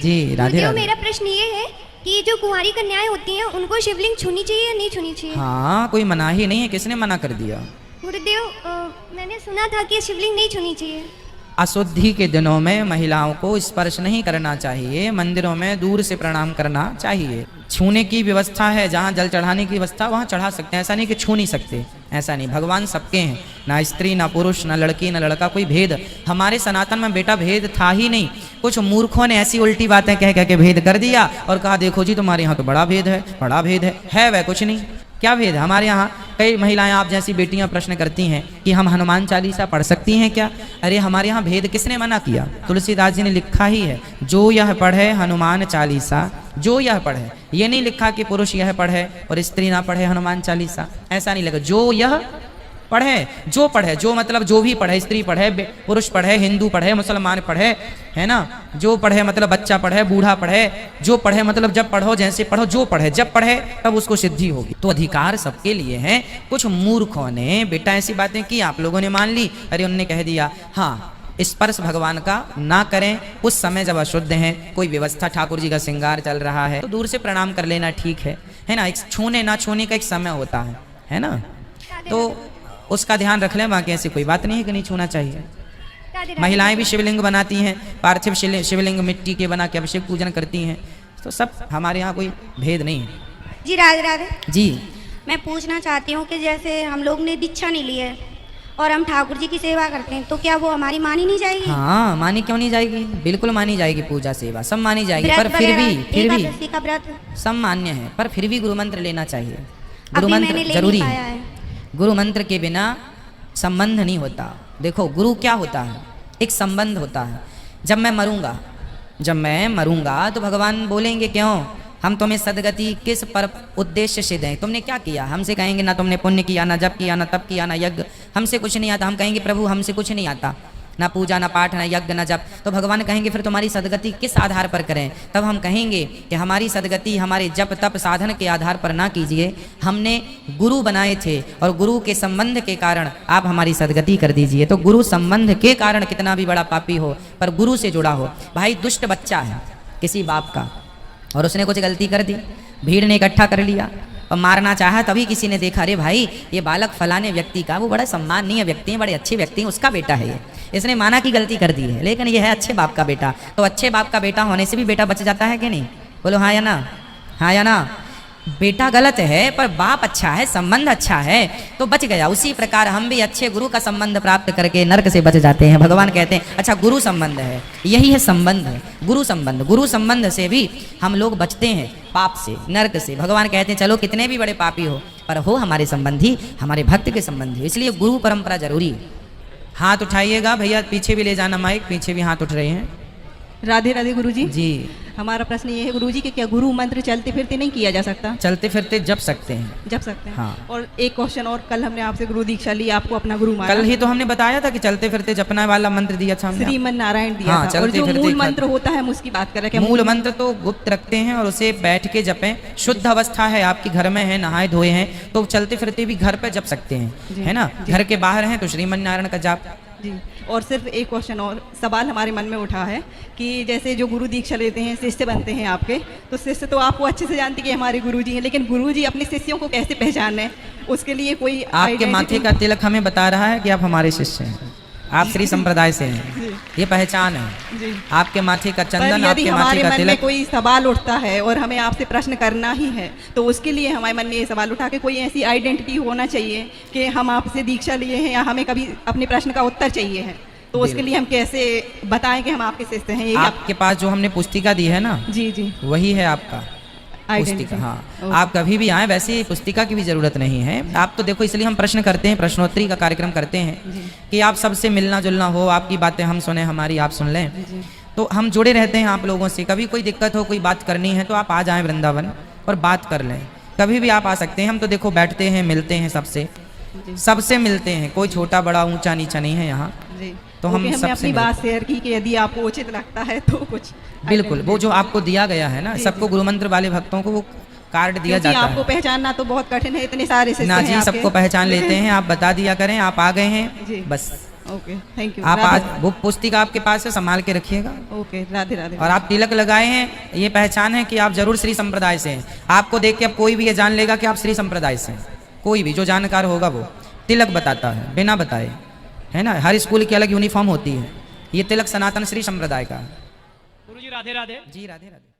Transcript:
जी राधे गुरुदेव, राधे। मेरा प्रश्न ये है कि जो कुंवारी कन्याएं होती हैं उनको शिवलिंग छूनी चाहिए या नहीं छूनी चाहिए? हाँ, कोई मना ही नहीं है, किसने मना कर दिया? गुरुदेव, मैंने सुना था कि शिवलिंग नहीं छूनी चाहिए। अशुद्धि के दिनों में महिलाओं को स्पर्श नहीं करना चाहिए, मंदिरों में दूर से प्रणाम करना चाहिए। छूने की व्यवस्था है, जहाँ जल चढ़ाने की व्यवस्था वहाँ चढ़ा सकते हैं, ऐसा नहीं कि छू नहीं सकते, ऐसा नहीं। भगवान सबके हैं, ना स्त्री ना पुरुष ना लड़की ना लड़का, कोई भेद हमारे सनातन में बेटा भेद था ही नहीं। कुछ मूर्खों ने ऐसी उल्टी बातें कह कह के भेद कर दिया और कहा देखो जी तुम्हारे यहाँ तो बड़ा भेद है, बड़ा भेद है वह कुछ नहीं। क्या भेद है हमारे यहाँ? कई महिलाएं आप जैसी बेटियां प्रश्न करती हैं कि हम हनुमान चालीसा पढ़ सकती हैं क्या? अरे हमारे यहाँ भेद किसने मना किया? तुलसीदास जी ने लिखा ही है, जो यह पढ़े हनुमान चालीसा, जो यह पढ़े। ये नहीं लिखा कि पुरुष यह पढ़े और स्त्री ना पढ़े हनुमान चालीसा, ऐसा नहीं लगा। जो यह पढ़े, जो पढ़े, जो मतलब जो भी पढ़े, स्त्री पढ़े, पुरुष पढ़े, हिंदू पढ़े, मुसलमान पढ़े, है ना, जो पढ़े मतलब बच्चा पढ़े, बूढ़ा पढ़े, जो पढ़े मतलब जब पढ़ो जैसे पढ़ो, जो पढ़े जब पढ़े तब उसको सिद्धि होगी। तो अधिकार सबके लिए है। कुछ मूर्खों ने बेटा ऐसी बातें की, आप लोगों ने मान ली। अरे उनने कह दिया हाँ स्पर्श भगवान का ना करें उस समय जब अशुद्ध हैं, कोई व्यवस्था, ठाकुर जी का श्रृंगार चल रहा है तो दूर से प्रणाम कर लेना ठीक है ना। एक छूने ना छूने का एक समय होता है ना, तो उसका ध्यान रख लें। बाकी ऐसी कोई बात नहीं है कि नहीं छूना चाहिए। महिलाएं भी शिवलिंग बनाती हैं, पार्थिव शिवलिंग मिट्टी के बना के अभिषेक पूजन करती हैं, तो सब हमारे यहाँ कोई भेद नहीं है। जी राधे राधे। जी मैं पूछना चाहती हूँ कि जैसे हम लोग ने दीक्षा नहीं ली है और हम ठाकुर जी की सेवा करते हैं, तो क्या वो हमारी मानी नहीं जाएगी? हाँ, मानी क्यों नहीं जाएगी, बिल्कुल मानी जाएगी। पूजा सेवा सब मानी जाएगी, पर फिर भी एकादशी का व्रत सब मान्य है, पर फिर भी गुरु मंत्र लेना चाहिए। गुरु अभी मैंने मंत्र ले जरूरी नहीं है। पाया है। गुरु मंत्र के बिना संबंध नहीं होता। देखो गुरु क्या होता है, एक संबंध होता है। जब मैं मरूंगा तो भगवान बोलेंगे क्यों हम तुम्हें सदगति किस पर उद्देश्य से दें, तुमने क्या किया? हमसे कहेंगे ना तुमने पुण्य किया, ना जप किया, ना तप किया, ना यज्ञ, हमसे कुछ नहीं आता। हम कहेंगे प्रभु हमसे कुछ नहीं आता, ना पूजा, ना पाठ, ना यज्ञ, ना जप। तो भगवान कहेंगे फिर तुम्हारी सदगति किस आधार पर करें? तब हम कहेंगे कि हमारी सदगति हमारे जप तप साधन के आधार पर ना कीजिए, हमने गुरु बनाए थे और गुरु के संबंध के कारण आप हमारी सदगति कर दीजिए। तो गुरु संबंध के कारण कितना भी बड़ा पापी हो पर गुरु से जुड़ा हो। भाई दुष्ट बच्चा है किसी बाप का और उसने कुछ गलती कर दी, भीड़ ने इकट्ठा कर लिया और मारना चाहा, तभी किसी ने देखा अरे भाई ये बालक फलाने व्यक्ति का, वो बड़ा सम्माननीय व्यक्ति है, बड़े अच्छे व्यक्ति हैं, उसका बेटा है ये, इसने माना कि गलती कर दी है, लेकिन ये है अच्छे बाप का बेटा। तो अच्छे बाप का बेटा होने से भी बेटा बच जाता है कि नहीं? बोलो हाँ या ना, हाँ या ना। बेटा गलत है पर बाप अच्छा है, संबंध अच्छा है तो बच गया। उसी प्रकार हम भी अच्छे गुरु का संबंध प्राप्त करके नरक से बच जाते हैं। भगवान कहते हैं अच्छा गुरु संबंध है, यही है संबंध है, गुरु संबंध। गुरु संबंध से भी हम लोग बचते हैं पाप से, नरक से। भगवान कहते हैं चलो कितने भी बड़े पापी हो पर हो हमारे संबंधी, हमारे भक्त के संबंधी, इसलिए गुरु परंपरा जरूरी है। हाथ उठाइएगा भैया, पीछे भी ले जाना माइक, पीछे भी हाथ उठ रहे हैं। राधे राधे गुरुजी। जी हमारा प्रश्न ये है गुरुजी कि क्या गुरु मंत्र चलते फिरते नहीं किया जा सकता? चलते फिरते जप सकते हैं, जप सकते हैं। हाँ। और एक क्वेश्चन और, कल हमने आपसे गुरु दीक्षा ली, आपको अपना गुरु माना। कल ही तो हमने बताया था कि चलते फिरते जपना वाला मंत्र दिया था हमने। श्रीमन नारायण दिया हाँ, था। और चलते जो फिरते मूल मंत्र होता है हम उसकी बात कर रहे हैं। मूल मंत्र तो गुप्त रखते हैं और उसे बैठ के जपें। शुद्ध अवस्था है आपकी, घर में है, नहाए धोए हैं, तो चलते फिरते भी घर पे जप सकते हैं, है ना। घर के बाहर हैं तो श्रीमन नारायण का जाप। जी। और सिर्फ एक क्वेश्चन और सवाल हमारे मन में उठा है कि जैसे जो गुरु दीक्षा लेते हैं, शिष्य बनते हैं आपके, तो शिष्य तो आपको अच्छे से जानते कि हमारे गुरुजी हैं, लेकिन गुरुजी अपने शिष्यों को कैसे पहचाने, उसके लिए कोई आपके माथे का तिलक हमें बता रहा है कि आप हमारे शिष्य हैं, आप श्री संप्रदाय से हैं, ये पहचान है। जी। आपके माथे का पर चंदन, यदि आपके माथे हमारे का मन में तिलक। कोई सवाल उठता है और हमें आपसे प्रश्न करना ही है, तो उसके लिए हमारे मन में ये सवाल उठा कि कोई ऐसी आइडेंटिटी होना चाहिए कि हम आपसे दीक्षा लिए हैं या हमें कभी अपने प्रश्न का उत्तर चाहिए है, तो उसके लिए हम कैसे बताएं कि हम आपके शिष्य हैं? ये आपके पास जो हमने पुस्तिका दी है ना, जी जी वही है आपका पुस्तिका। हाँ, आप कभी भी आए, वैसे पुस्तिका की भी जरूरत नहीं है। आप तो देखो इसलिए हम प्रश्न करते हैं, प्रश्नोत्तरी का कार्यक्रम करते हैं कि आप सबसे मिलना जुलना हो, आपकी बातें हम सुने, हमारी आप सुन लें, तो हम जुड़े रहते हैं आप लोगों से। कभी कोई दिक्कत हो, कोई बात करनी है तो आप आ जाएं वृंदावन और बात कर लें, कभी भी आप आ सकते हैं। हम तो देखो बैठते हैं, मिलते हैं, सबसे मिलते हैं, कोई छोटा बड़ा ऊंचा नीचा नहीं है यहाँ। तो हम हमने सबसे अपनी बात शेयर की कि यदि आपको उचित लगता है तो कुछ बिल्कुल वो जो आपको दिया गया है ना, सबको गुरु मंत्र वाले भक्तों को वो कार्ड दिया जाता आपको है। पहचानना तो बहुत कठिन है, इतने सारे शिष्य ना हैं जी, आपके। सबको पहचान लेते हैं, आप बता दिया करें, आप आ गए हैं जी। बस ओके, थैंक यू। आप आज वो पुस्तिका आपके पास है, संभाल के रखिएगा। ओके, राधे राधे। और आप तिलक लगाए हैं, ये पहचान है कि आप जरूर श्री संप्रदाय से हैं। आपको देख के अब कोई भी ये जान लेगा कि आप श्री संप्रदाय से हैं। कोई भी जो जानकार होगा वो तिलक बताता है बिना बताए, है ना। हर स्कूल की अलग यूनिफॉर्म होती है, ये तिलक सनातन श्री संप्रदाय का है। गुरुजी राधे राधे। जी राधे राधे।